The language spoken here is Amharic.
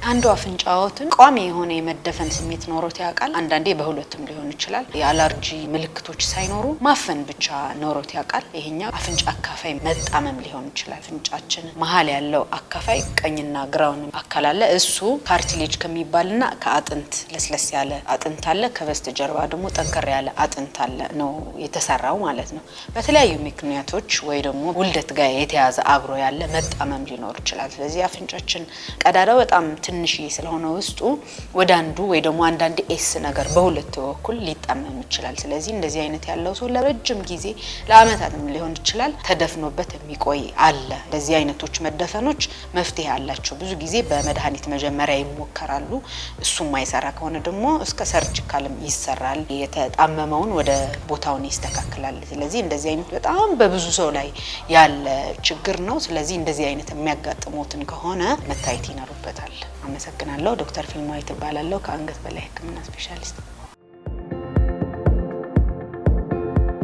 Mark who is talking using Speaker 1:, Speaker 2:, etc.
Speaker 1: አንዱ አፍንጫዎትን ቋሚ የሆነ የመደፈን ስሜት ኖሮት ያውቃል? አንዳንዴ በሁለቱም ሊሆን ይችላል። የአለርጂ ምልክቶች ሳይኖሩ ማፈን ብቻ ኖሮት ያውቃል? ይሄኛው አፍንጫ አካፋይ መጣመም ሊሆን ይችላል። አፍንጫችን መሃል ያለው አካፋይ ቀኝና ግራውን አካል አለ። እሱ ካርቲሌጅ ከሚባልና ከአጥንት ለስለስ ያለ አጥንት አለ፣ ከበስተጀርባ ደግሞ ጠንከር ያለ አጥንት አለ ነው የተሰራው ማለት ነው። በተለያዩ ምክንያቶች ወይ ደግሞ ውልደት ጋር የተያዘ አብሮ ያለ መጣመም ሊኖር ይችላል። ስለዚህ አፍንጫችን ቀዳዳው በጣም ትንሽዬ ስለሆነ ውስጡ ወደ አንዱ ወይ ደግሞ አንዳንድ ኤስ ነገር በሁለት በኩል ሊጣመም ይችላል። ስለዚህ እንደዚህ አይነት ያለው ሰው ለረጅም ጊዜ ለአመታትም ሊሆን ይችላል ተደፍኖበት የሚቆይ አለ። እንደዚህ አይነቶች መደፈኖች መፍትሄ አላቸው። ብዙ ጊዜ በመድኃኒት መጀመሪያ ይሞከራሉ። እሱም ማይሰራ ከሆነ ደግሞ እስከ ሰርጂካልም ይሰራል። የተጣመመውን ወደ ቦታውን ይስተካከላል። ስለዚህ እንደዚህ አይነት በጣም በብዙ ሰው ላይ ያለ ችግር ነው። ስለዚህ እንደዚህ አይነት የሚያጋጥሙትን ከሆነ መታየት ይኖርበታል። አመሰግናለሁ። ዶክተር ፊልማዊት እባላለሁ ከአንገት በላይ ህክምና ስፔሻሊስት